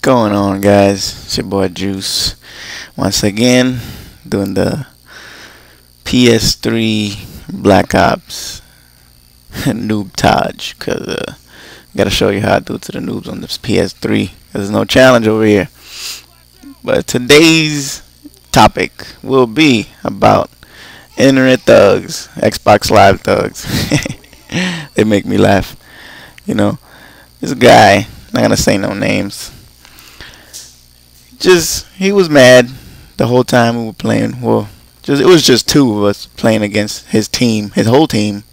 Going on, guys? It's your boy Juice once again doing the PS3 Black Ops noob Taj because gotta show you how I do it to the noobs on this PS3. There's no challenge over here. But today's topic will be about internet thugs, Xbox Live thugs. They make me laugh. You know, this guy, not gonna say no names. He was mad the whole time we were playing. Well, it was just two of us playing against his team, his whole team,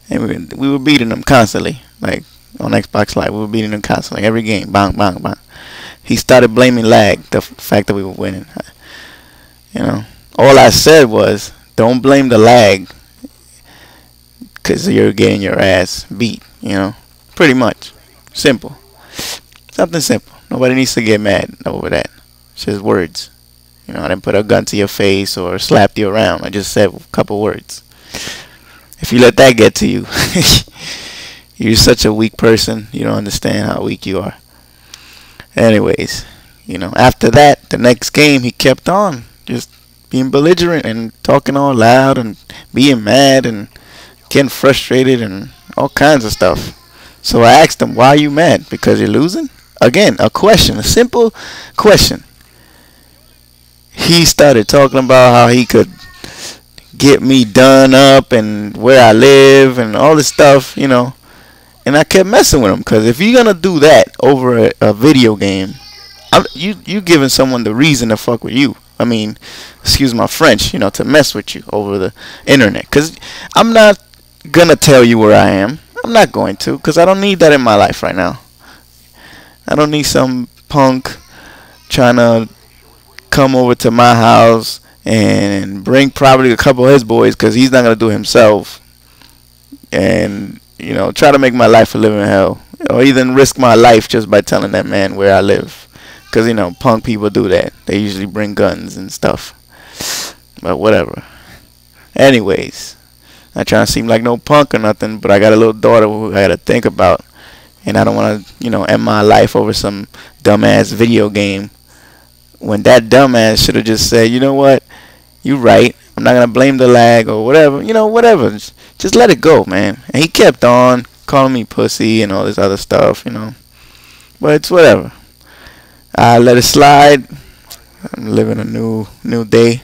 and we were beating them constantly. Like on Xbox Live, we were beating them constantly, every game, bang, bang, bang. He started blaming lag, the fact that we were winning. You know, all I said was, don't blame the lag, because you're getting your ass beat. You know, pretty much, simple, something simple. Nobody needs to get mad over that. It's just words. You know, I didn't put a gun to your face or slapped you around. I just said a couple words. If you let that get to you, you're such a weak person. You don't understand how weak you are. Anyways, you know, after that, the next game, he kept on just being belligerent and talking all loud and being mad and getting frustrated and all kinds of stuff. So I asked him, why are you mad? Because you're losing? Again, a question, a simple question. He started talking about how he could get me done up and where I live and all this stuff, you know. And I kept messing with him because if you're gonna do that over a video game, you giving someone the reason to fuck with you. I mean, excuse my French, you know, to mess with you over the internet. Because I'm not gonna tell you where I am. I'm not going to, because I don't need that in my life right now. I don't need some punk trying to come over to my house and bring probably a couple of his boys, because he's not going to do it himself, and, you know, try to make my life a living hell, or even risk my life just by telling that man where I live, because, you know, punk people do that. They usually bring guns and stuff, but whatever. Anyways, not trying to seem like no punk or nothing, but I got a little daughter who I got to think about, and I don't want to, you know, end my life over some dumbass video game when that dumbass should have just said, you know what, you right, I'm not going to blame the lag or whatever, you know, whatever. Just let it go, man. And he kept on calling me pussy and all this other stuff, you know. But it's whatever. I let it slide. I'm living a new day.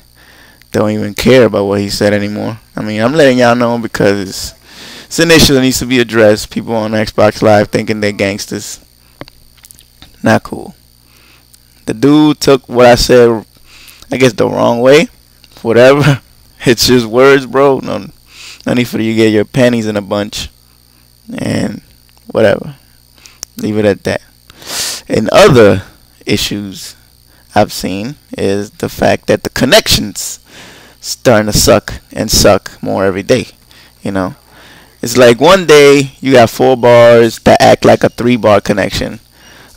Don't even care about what he said anymore. I mean, I'm letting y'all know because it's an issue that needs to be addressed. People on Xbox Live thinking they're gangsters. Not cool. The dude took what I said, I guess, the wrong way. Whatever. It's just words, bro. No need for you to get your panties in a bunch. And whatever. Leave it at that. And other issues I've seen is the fact that the connections starting to suck more every day. You know, it's like one day you got 4 bars that act like a 3-bar connection.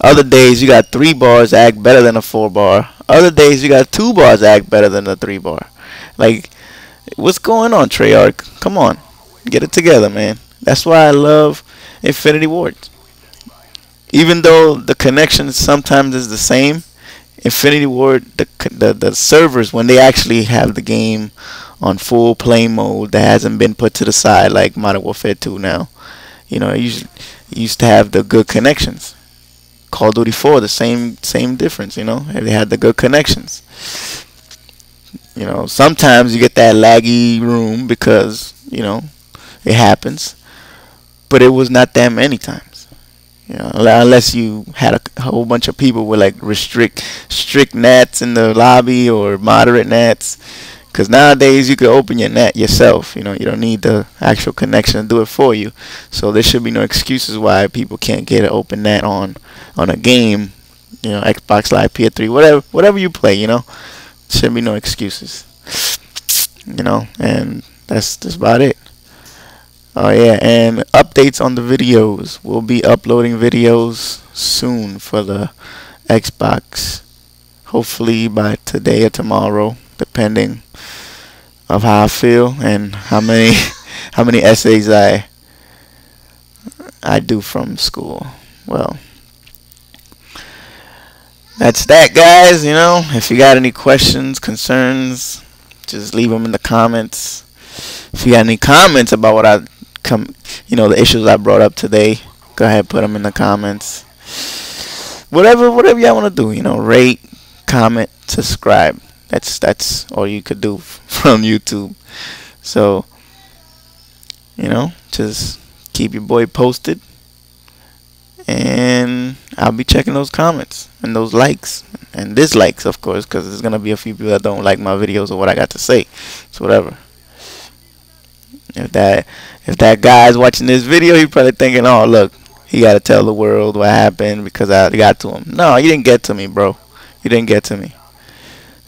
Other days you got 3 bars that act better than a 4-bar. Other days you got 2 bars that act better than a 3-bar. Like, what's going on, Treyarch? Come on, get it together, man. That's why I love Infinity Ward. Even though the connection sometimes is the same, Infinity Ward, the servers, when they actually have the game on full play mode that hasn't been put to the side like Modern Warfare 2 now, you know, it used to have the good connections. Call of Duty 4, the same difference, you know. They had the good connections. You know, sometimes you get that laggy room because, you know, it happens. But it was not that many times. You know, unless you had a whole bunch of people with like strict nats in the lobby or moderate nats. Because nowadays you can open your net yourself. You know, you don't need the actual connection to do it for you. So there should be no excuses why people can't get an open net on a game. You know, Xbox Live, PS3, whatever you play. You know, should be no excuses. You know, and that's about it. Oh yeah, and updates on the videos. We'll be uploading videos soon for the Xbox. Hopefully by today or tomorrow, depending of how I feel and how many essays I do from school. Well, that's that, guys. You know, if you got any questions, concerns, just leave them in the comments. If you got any comments about what the issues I brought up today, go ahead, put them in the comments. Whatever y'all want to do, rate, comment, subscribe. That's all you could do from YouTube. So, just keep your boy posted, and I'll be checking those comments and those likes and dislikes, of course, because there's gonna be a few people that don't like my videos or what I got to say. So whatever. If that guy's watching this video, he's probably thinking, "Oh, look, he got to tell the world what happened because I got to him." No, you didn't get to me, bro. You didn't get to me.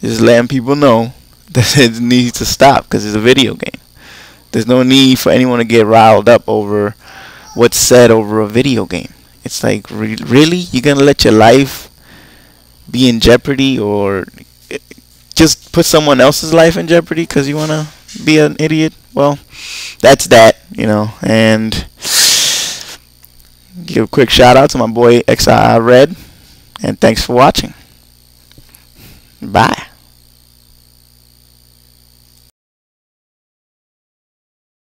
Just letting people know that it needs to stop because it's a video game. There's no need for anyone to get riled up over what's said over a video game. It's like, really? You're going to let your life be in jeopardy, or just put someone else's life in jeopardy because you want to be an idiot? Well, that's that, and give a quick shout out to my boy XI Red, and thanks for watching. Bye.